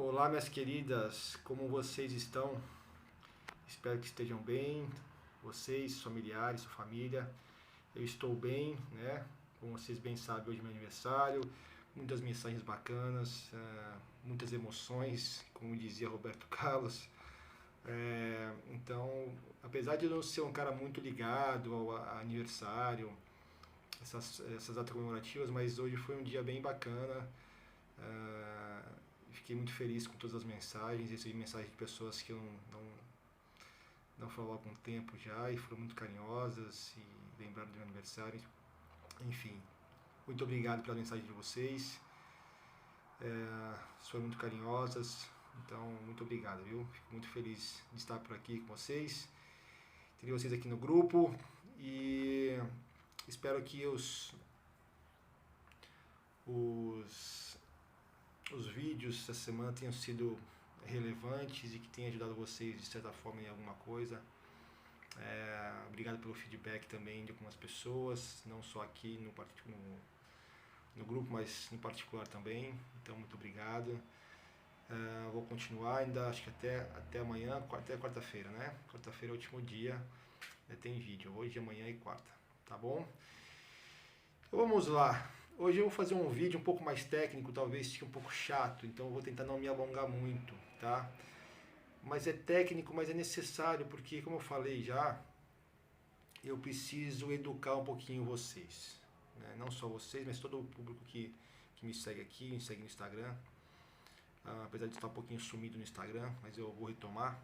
Olá, minhas queridas, como vocês estão? Espero que estejam bem, vocês, familiares, sua família. Eu estou bem, né? Como vocês bem sabem, hoje é meu aniversário, muitas mensagens bacanas, muitas emoções, como dizia Roberto Carlos. Então, apesar de eu não ser um cara muito ligado ao aniversário, essas datas comemorativas, mas hoje foi um dia bem bacana. Fiquei muito feliz com todas as mensagens, recebi mensagens de pessoas que eu não falo há algum tempo já e foram muito carinhosas e lembraram do meu aniversário. Enfim, muito obrigado pela mensagem de vocês. Foram muito carinhosas, então muito obrigado, viu? Fico muito feliz de estar por aqui com vocês, ter vocês aqui no grupo e espero que os, os vídeos essa semana tenham sido relevantes e que tenham ajudado vocês de certa forma em alguma coisa. Obrigado pelo feedback também de algumas pessoas, não só aqui no grupo, mas no particular também. Então, muito obrigado. Vou continuar ainda, acho que até amanhã, até quarta-feira, né? Quarta-feira é o último dia, tem vídeo, hoje, amanhã e quarta, tá bom? Então, vamos lá. Hoje eu vou fazer um vídeo um pouco mais técnico, talvez fique um pouco chato, então eu vou tentar não me alongar muito, tá? Mas é técnico, mas é necessário, porque como eu falei já, eu preciso educar um pouquinho vocês, né? Não só vocês, mas todo o público que me segue aqui, me segue no Instagram. Apesar de estar um pouquinho sumido no Instagram, mas eu vou retomar.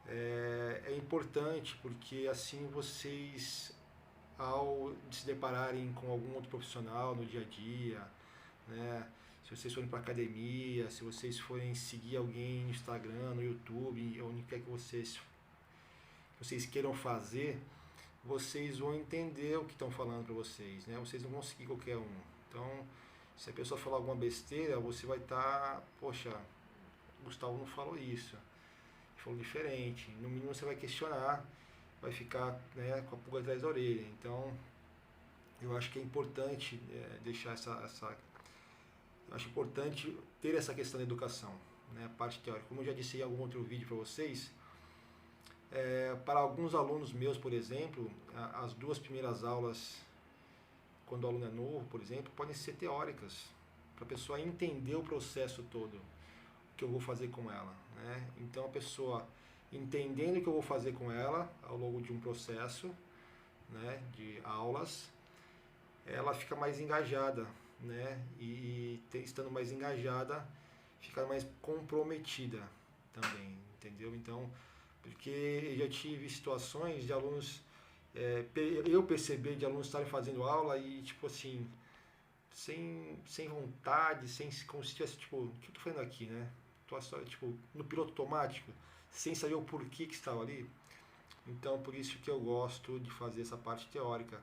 É importante porque assim vocês, ao se depararem com algum outro profissional no dia a dia, né? Se vocês forem para academia, se vocês forem seguir alguém no Instagram, no YouTube, onde quer que vocês queiram fazer, vocês vão entender o que estão falando para vocês, né? Vocês não vão seguir qualquer um. Então, se a pessoa falar alguma besteira, você vai estar, poxa, o Gustavo não falou isso, falou diferente. No mínimo você vai questionar, vai ficar, né, com a pulga atrás da orelha. Então, eu acho que é importante deixar eu acho importante ter essa questão da educação, né, a parte teórica. Como eu já disse em algum outro vídeo para vocês, para alguns alunos meus, por exemplo, as duas primeiras aulas, quando o aluno é novo, por exemplo, podem ser teóricas, para a pessoa entender o processo todo que eu vou fazer com ela, né? Então a pessoa entendendo o que eu vou fazer com ela ao longo de um processo, né, de aulas, ela fica mais engajada, né? E estando mais engajada, fica mais comprometida também, entendeu? Então, porque eu já tive situações de alunos, eu perceber de alunos estarem fazendo aula e tipo assim, sem vontade, como se tivesse tipo, o que eu tô fazendo aqui, né? Tô só, tipo, no piloto automático, sem saber o porquê que estava ali. Então, por isso que eu gosto de fazer essa parte teórica,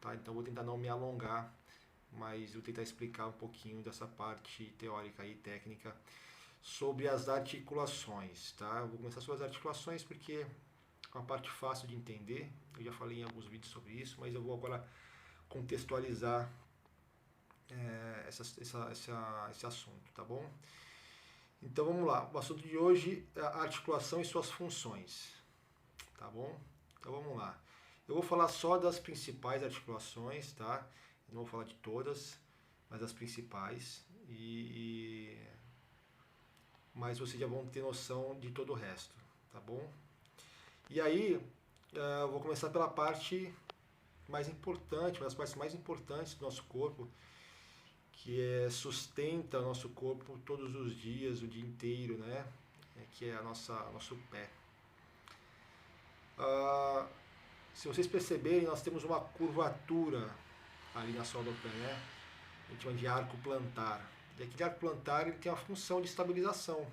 tá? Então, vou tentar não me alongar, mas vou tentar explicar um pouquinho dessa parte teórica e técnica sobre as articulações, tá? Eu vou começar sobre as articulações porque é uma parte fácil de entender. Eu já falei em alguns vídeos sobre isso, mas eu vou agora contextualizar esse assunto, tá bom? Então vamos lá, o assunto de hoje é a articulação e suas funções, tá bom? Então vamos lá. Eu vou falar só das principais articulações, tá? Eu não vou falar de todas, mas das principais. Mas vocês já vão ter noção de todo o resto, tá bom? E aí, eu vou começar pela parte mais importante, uma das partes mais importantes do nosso corpo, que sustenta o nosso corpo todos os dias, o dia inteiro, né? Que é nosso pé. Se vocês perceberem, nós temos uma curvatura ali na sola do pé, né? A gente chama de arco plantar. E aquele arco plantar ele tem a função de estabilização.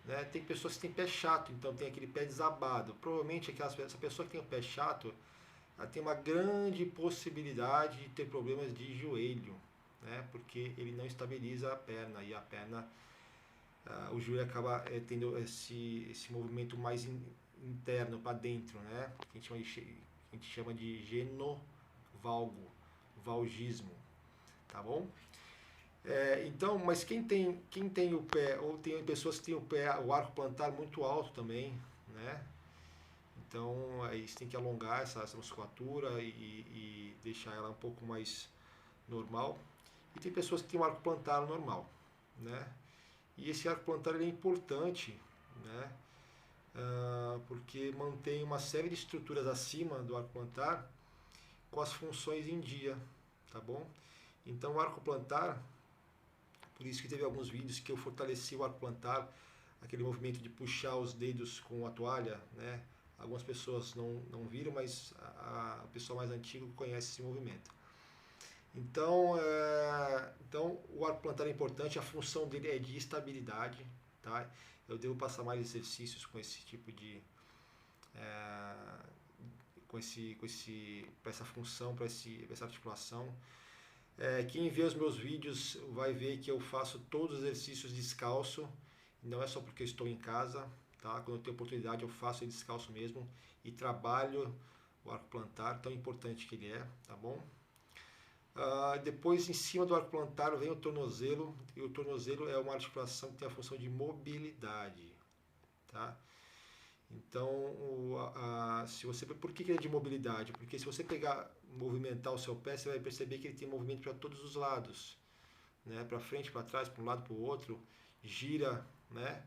Né? Tem pessoas que têm pé chato, então tem aquele pé desabado. Provavelmente essa pessoa que tem o pé chato, ela tem uma grande possibilidade de ter problemas de joelho, né? Porque ele não estabiliza a perna e a perna, o joelho acaba tendo esse movimento mais interno para dentro, né? Que a gente chama de genovalgo, valgismo, tá bom? Então, mas quem tem o pé, ou tem pessoas que têm o arco plantar muito alto também, né? Então, aí você tem que alongar essa musculatura e deixar ela um pouco mais normal. E tem pessoas que têm um arco plantar normal, né? E esse arco plantar ele é importante, né? Porque mantém uma série de estruturas acima do arco plantar com as funções em dia, tá bom? Então, o arco plantar, por isso que teve alguns vídeos que eu fortaleci o arco plantar, aquele movimento de puxar os dedos com a toalha, né? Algumas pessoas não viram, mas a pessoa mais antiga conhece esse movimento. Então o arco plantar é importante, a função dele é de estabilidade, tá? Eu devo passar mais exercícios com esse tipo de para essa função, para essa articulação. Quem vê os meus vídeos vai ver que eu faço todos os exercícios descalço, não é só porque eu estou em casa, tá? Quando eu tenho oportunidade eu faço ele descalço mesmo e trabalho o arco plantar, tão importante que ele é, tá bom? Depois, em cima do arco plantar, vem o tornozelo, e o tornozelo é uma articulação que tem a função de mobilidade, tá? Então, por que ele é de mobilidade? Porque se você movimentar o seu pé, você vai perceber que ele tem movimento para todos os lados, né? Para frente, para trás, para um lado, para o outro, gira, né?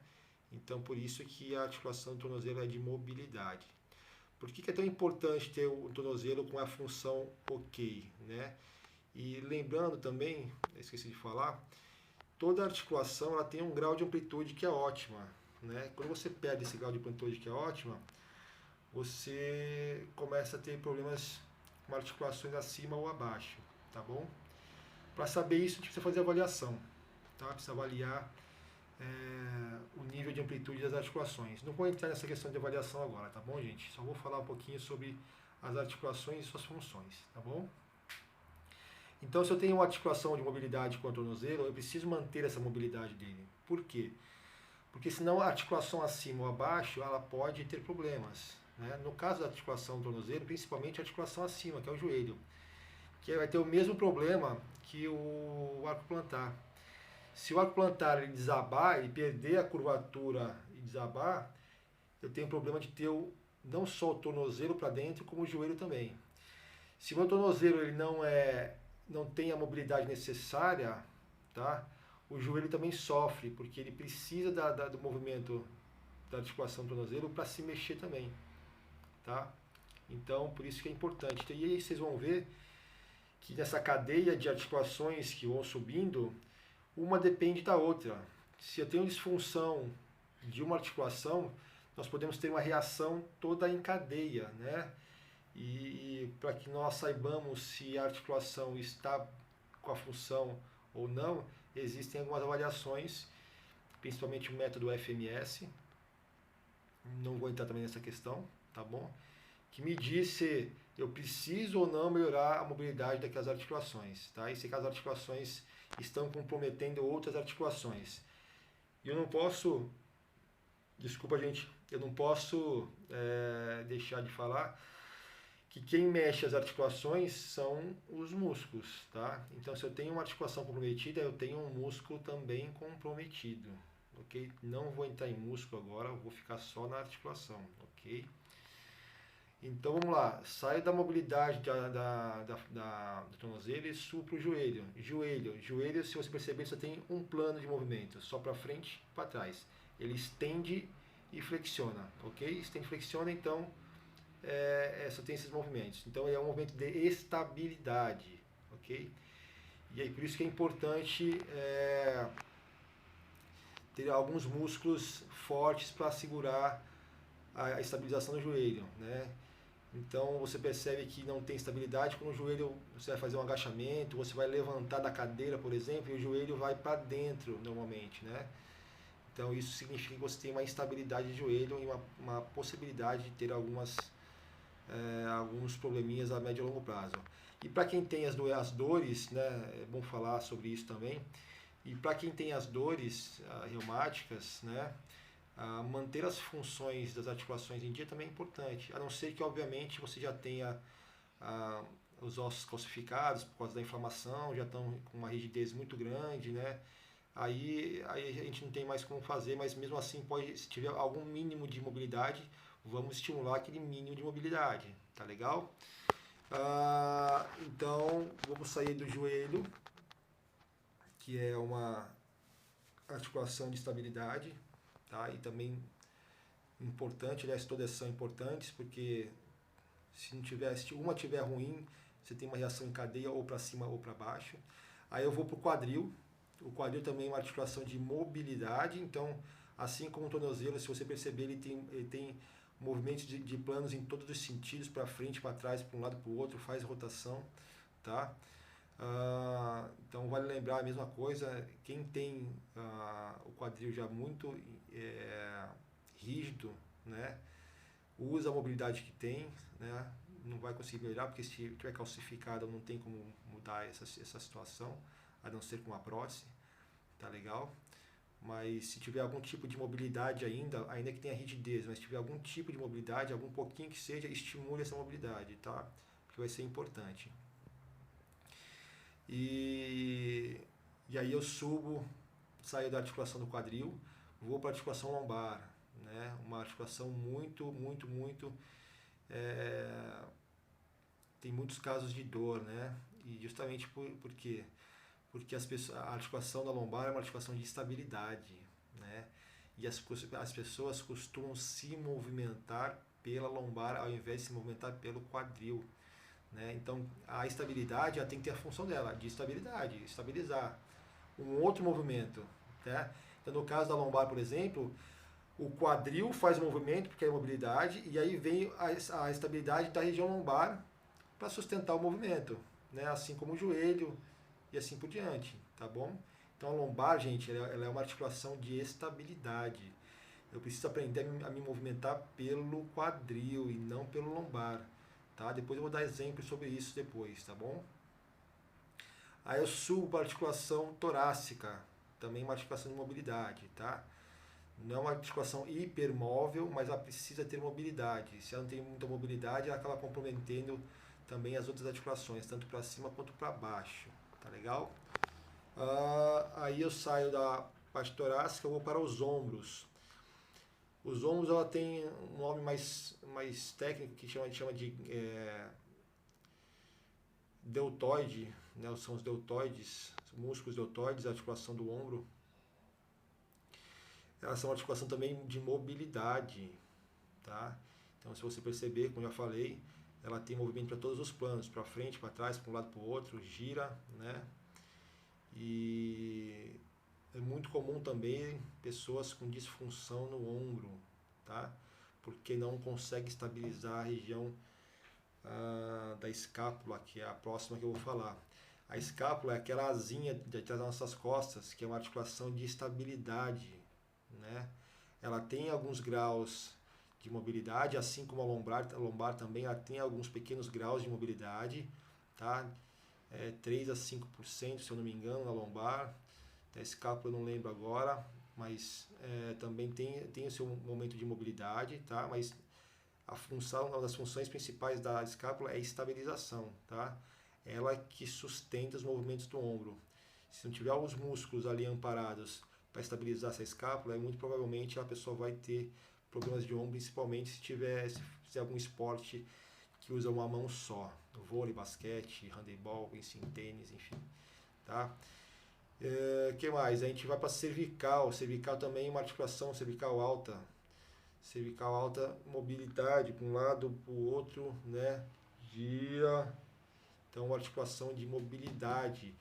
Então, por isso que a articulação do tornozelo é de mobilidade. Por que é tão importante ter o tornozelo com a função OK, né? E lembrando também, esqueci de falar, toda articulação ela tem um grau de amplitude que é ótima, né? Quando você perde esse grau de amplitude que é ótima, você começa a ter problemas com articulações acima ou abaixo, tá bom? Para saber isso, a gente precisa fazer avaliação, tá? Precisa avaliar o nível de amplitude das articulações. Não vou entrar nessa questão de avaliação agora, tá bom, gente? Só vou falar um pouquinho sobre as articulações e suas funções, tá bom? Então, se eu tenho uma articulação de mobilidade com o tornozelo, eu preciso manter essa mobilidade dele. Por quê? Porque senão a articulação acima ou abaixo, ela pode ter problemas, né? No caso da articulação do tornozelo, principalmente a articulação acima, que é o joelho, que vai ter o mesmo problema que o arco plantar. Se o arco plantar ele desabar e perder a curvatura e desabar, eu tenho um problema de ter não só o tornozelo para dentro, como o joelho também. Se o meu tornozelo ele não tem a mobilidade necessária, tá? O joelho também sofre, porque ele precisa do movimento da articulação do tornozelo para se mexer também, tá? Então, por isso que é importante. E aí vocês vão ver que nessa cadeia de articulações que vão subindo, uma depende da outra. Se eu tenho disfunção de uma articulação, nós podemos ter uma reação toda em cadeia, né? E para que nós saibamos se a articulação está com a função ou não, existem algumas avaliações, principalmente o método FMS, não vou entrar também nessa questão, tá bom? Que me diz se eu preciso ou não melhorar a mobilidade daquelas articulações, tá? E se aquelas articulações estão comprometendo outras articulações. E eu não posso, desculpa gente, eu não posso deixar de falar que quem mexe as articulações são os músculos, tá? Então, se eu tenho uma articulação comprometida, eu tenho um músculo também comprometido, ok? Não vou entrar em músculo agora, vou ficar só na articulação, ok? Então, vamos lá. Saio da mobilidade do tornozelo e subo para o joelho. Joelho, se você perceber, só tem um plano de movimento, só para frente e para trás. Ele estende e flexiona, ok? Estende e flexiona, então só tem esses movimentos. Então é um movimento de estabilidade, ok? E aí por isso que é importante ter alguns músculos fortes para segurar a estabilização do joelho, né? Então você percebe que não tem estabilidade quando o joelho, você vai fazer um agachamento, você vai levantar da cadeira, por exemplo, e o joelho vai para dentro normalmente, né? Então isso significa que você tem uma instabilidade de joelho e uma possibilidade de ter alguns probleminhas a médio e longo prazo. E para quem tem as dores, né, é bom falar sobre isso também, e para quem tem as dores reumáticas, né, manter as funções das articulações em dia também é importante, a não ser que obviamente você já tenha os ossos calcificados por causa da inflamação, já estão com uma rigidez muito grande, né? Aí a gente não tem mais como fazer, mas mesmo assim, se tiver algum mínimo de mobilidade, vamos estimular aquele mínimo de mobilidade, tá legal? Então, vamos sair do joelho, que é uma articulação de estabilidade, tá? E também importante, aliás, todas são importantes, porque se uma tiver ruim, você tem uma reação em cadeia ou para cima ou para baixo. Aí eu vou para o quadril. O quadril também é uma articulação de mobilidade, então, assim como o tornozelo, se você perceber, ele tem movimentos de planos em todos os sentidos, para frente, para trás, para um lado, para o outro, faz rotação, tá? Então vale lembrar a mesma coisa, quem tem o quadril já muito rígido, né, usa a mobilidade que tem, né, não vai conseguir melhorar, porque se estiver calcificado não tem como mudar essa situação, a não ser com a prótese, tá legal? Mas se tiver algum tipo de mobilidade ainda que tenha rigidez, mas se tiver algum tipo de mobilidade, algum pouquinho que seja, estimule essa mobilidade, tá? Porque vai ser importante. E aí eu saio da articulação do quadril, vou para a articulação lombar, né? Uma articulação muito, muito, muito... tem muitos casos de dor, né? E justamente por quê? Porque a articulação da lombar é uma articulação de estabilidade, né? E as pessoas costumam se movimentar pela lombar ao invés de se movimentar pelo quadril, né? Então a estabilidade ela tem que ter a função dela, de estabilizar um outro movimento, né? Então no caso da lombar, por exemplo, o quadril faz o movimento porque é a mobilidade, e aí vem a estabilidade da região lombar para sustentar o movimento, né? Assim como o joelho e assim por diante, tá bom? Então a lombar, gente, ela é uma articulação de estabilidade. Eu preciso aprender a me movimentar pelo quadril e não pelo lombar, tá? Depois eu vou dar exemplos sobre isso depois, tá bom? Aí eu subo para a articulação torácica, também uma articulação de mobilidade, tá? Não é uma articulação hipermóvel, mas ela precisa ter mobilidade. Se ela não tem muita mobilidade, ela acaba comprometendo também as outras articulações, tanto para cima quanto para baixo, tá legal? Aí eu saio da parte torácica, eu vou para os ombros. Os ombros ela tem um nome mais técnico que chama de deltoide, né? São os deltoides, os músculos deltoides, a articulação do ombro. Elas são uma articulação também de mobilidade, tá? Então se você perceber, como eu já falei, ela tem movimento para todos os planos, para frente, para trás, para um lado, para o outro, gira, né? E é muito comum também pessoas com disfunção no ombro, tá? Porque não consegue estabilizar a região da escápula, que é a próxima que eu vou falar. A escápula é aquela asinha de trás das nossas costas, que é uma articulação de estabilidade, né? Ela tem alguns graus de mobilidade, assim como a lombar também, ela tem alguns pequenos graus de mobilidade, tá? 3 a 5%, se eu não me engano, na lombar. A escápula eu não lembro agora, mas também tem o seu momento de mobilidade, tá? Mas uma das funções principais da escápula é a estabilização, tá? Ela que sustenta os movimentos do ombro. Se não tiver os músculos ali amparados para estabilizar essa escápula, muito provavelmente a pessoa vai ter problemas de ombro, principalmente se tiver algum esporte que usa uma mão só, vôlei, basquete, handebol, tênis, enfim, tá? Que mais? A gente vai para cervical. Cervical também é uma articulação cervical alta. Cervical alta, mobilidade para um lado, para o outro, né? Gira. Então, articulação de mobilidade.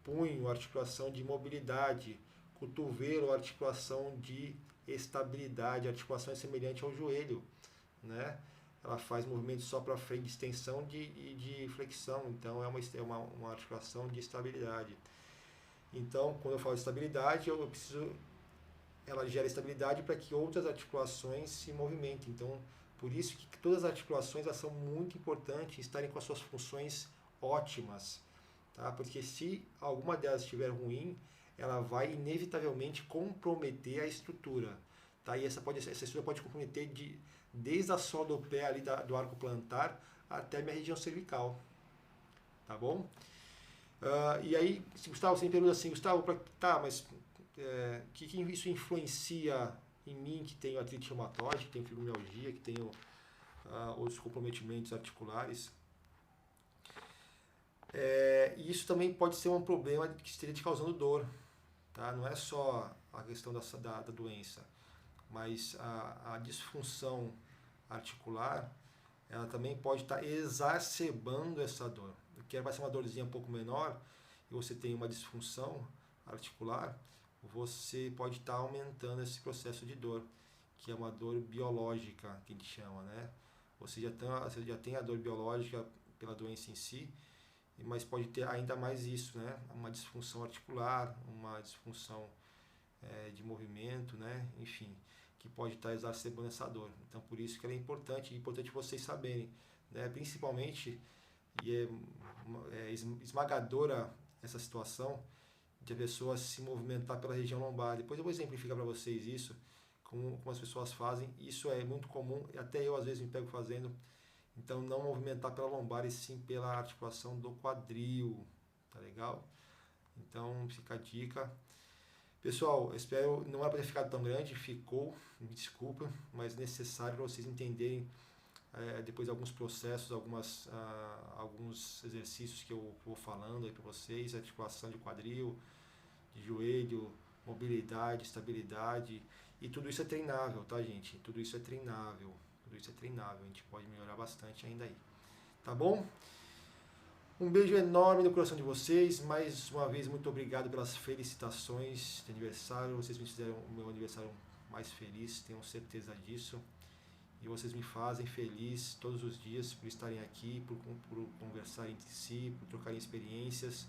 Punho, articulação de mobilidade. Cotovelo, articulação de estabilidade. A articulação é semelhante ao joelho, né? Ela faz movimento só para frente, de extensão e de flexão. Então, é uma articulação de estabilidade. Então, quando eu falo de estabilidade, ela gera estabilidade para que outras articulações se movimentem. Então, por isso que todas as articulações elas são muito importantes em estarem com as suas funções ótimas, tá? Porque se alguma delas estiver ruim, ela vai inevitavelmente comprometer a estrutura, tá? E essa estrutura pode comprometer desde a sola do pé ali do arco plantar até a minha região cervical, tá bom? E aí, Gustavo, você me pergunta assim, Gustavo, mas que isso influencia em mim que tenho artrite reumatoide, que tenho fibromialgia, que tenho outros comprometimentos articulares? E isso também pode ser um problema que esteja te causando dor, tá? Não é só a questão da doença, mas a disfunção articular, ela também pode estar exacerbando essa dor. Porque vai ser uma dorzinha um pouco menor e você tem uma disfunção articular, você pode estar aumentando esse processo de dor, que é uma dor biológica, que a gente chama, né? Você já tem a dor biológica pela doença em si, mas pode ter ainda mais isso, né? Uma disfunção articular, uma disfunção de movimento, né? Enfim, que pode estar exacerbando essa dor. Então, por isso que ela é importante vocês saberem, né? Principalmente, e é esmagadora essa situação de a pessoa se movimentar pela região lombar. Depois eu vou exemplificar para vocês isso, como as pessoas fazem. Isso é muito comum, até eu às vezes me pego fazendo. Então, não movimentar pela lombar e sim pela articulação do quadril, tá legal? Então, fica a dica. Pessoal, espero, não era para ter ficado tão grande, ficou, me desculpa, mas necessário para vocês entenderem depois alguns processos, alguns exercícios que eu vou falando aí para vocês, articulação de quadril, de joelho, mobilidade, estabilidade, e tudo isso é treinável, tá, gente? Tudo isso é treinável, a gente pode melhorar bastante ainda aí, tá bom? Um beijo enorme no coração de vocês. Mais uma vez, muito obrigado pelas felicitações de aniversário. Vocês me fizeram o meu aniversário mais feliz, tenho certeza disso. E vocês me fazem feliz todos os dias por estarem aqui, por conversarem entre si, por trocarem experiências,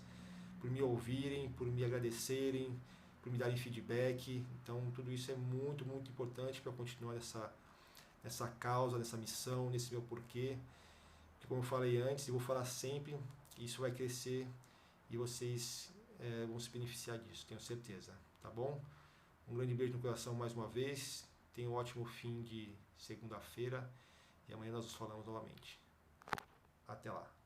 por me ouvirem, por me agradecerem, por me darem feedback. Então, tudo isso é muito, muito importante para continuar nessa causa, nessa missão, nesse meu porquê. Que, como eu falei antes, eu vou falar sempre, isso vai crescer e vocês vão se beneficiar disso, tenho certeza, tá bom? Um grande beijo no coração mais uma vez, tenha um ótimo fim de segunda-feira e amanhã nós nos falamos novamente. Até lá!